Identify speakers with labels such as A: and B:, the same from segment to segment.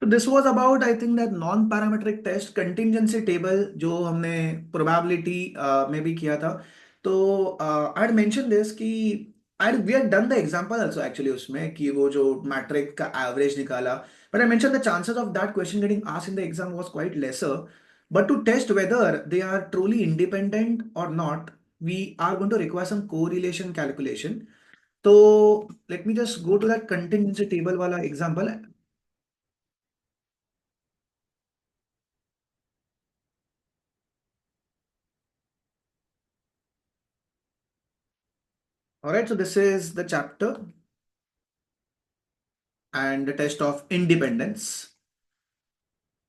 A: तो this was about I think that non parametric test contingency table जो हमने probability में भी किया था। तो आई हैड मेंशन दिस कि I we had done the example also actually उसमें कि वो जो मैट्रिक का एवरेज निकाला, but I mention the chances of that question getting asked in the exam was quite lesser, but to test whether they are truly independent or not, we are going to require some correlation calculation. तो let me just go to that contingency table वाला example. All right, so this is the chapter and the test of independence.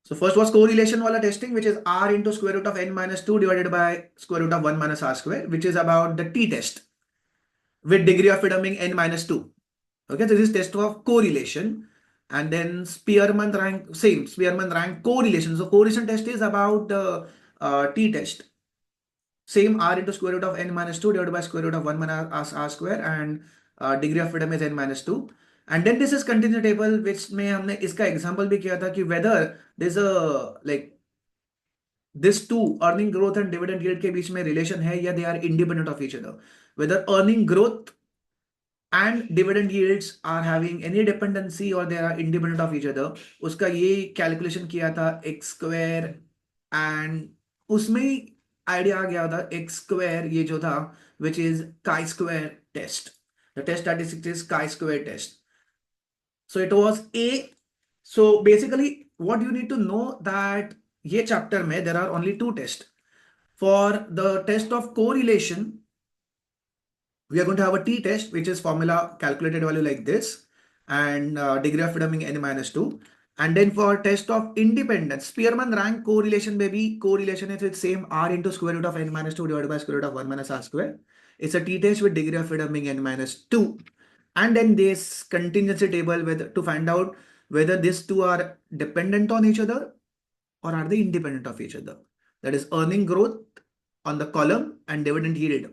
A: So first was correlation wala testing, which is r into square root of n minus 2 divided by square root of 1 minus r square, which is about the t-test with degree of freedom being n minus 2. Okay, so this is test of correlation. And then Spearman rank, same, Spearman rank correlation. So correlation test is about the t-test. Same r into square root of n minus 2 divided by square root of 1 minus r square, and degree of freedom is n minus 2. And then this is continuous table which में हमने इसका example भी किया था कि whether there's a like this two earning growth and dividend yield के बीच में relation है या they are independent of each other, whether earning growth and dividend yields are having any dependency or they are independent of each other. उसका ये calculation किया था x square, and उसमें ही idea आ गया था x square ये जो था which is chi-square test, the test statistics is chi-square test. So it was A. So basically what you need to know that ये chapter में there are only two tests. For the test of correlation, we are going to have a t-test, which is formula calculated value like this, and degree of freedom being n minus 2. And then for test of independence, Spearman rank correlation, baby, correlation is with same r into square root of n minus 2 divided by square root of 1 minus r square. It's a t-test with degree of freedom being n minus 2. And then this contingency table with to find out whether these two are dependent on each other or are they independent of each other. That is earning growth on the column and dividend yield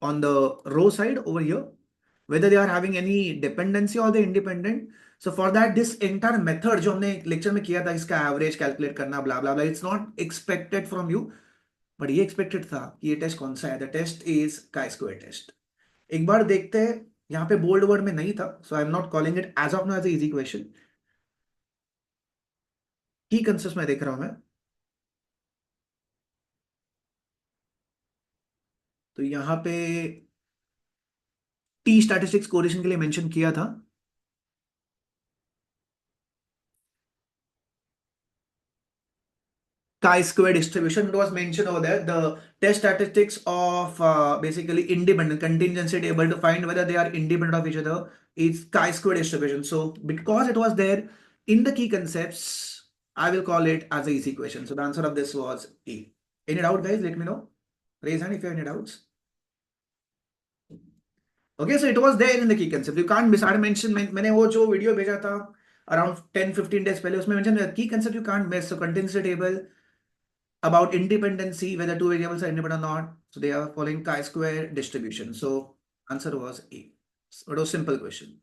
A: on the row side over here, whether they are having any dependency or they independent. So for that, this entire method जो हमने lecture में किया था इसका average calculate करना blah blah blah, it's not expected from you, but ये expected था कि ये टेस्ट कौन सा है. The test is chi-square test. एक बार देखते हैं, यहाँ पे बोल्ड वर्ड में नहीं था, so I'm not calling it as of now as a easy question. की कंसेप्ट में देख रहा हूं मैं. तो यहाँ पे टी स्टैटिस्टिक्स कोरिलेशन के लिए मेंशन किया था. Chi-square distribution, it was mentioned over there. The test statistics of basically independent contingency table to find whether they are independent of each other is chi-square distribution. So because it was there in the key concepts, I will call it as a easy question. So the answer of this was E. Any doubt, guys? Let me know. Raise hand if you have any doubts. Okay, so it was there in the key concept. You can't miss. I mentioned मैंने वो जो video भेजा था around 10-15 days पहले, उसमें mention key concept you can't miss. So contingency table about independency, whether two variables are independent or not. So they are following chi-square distribution. So answer was A. So it was simple question.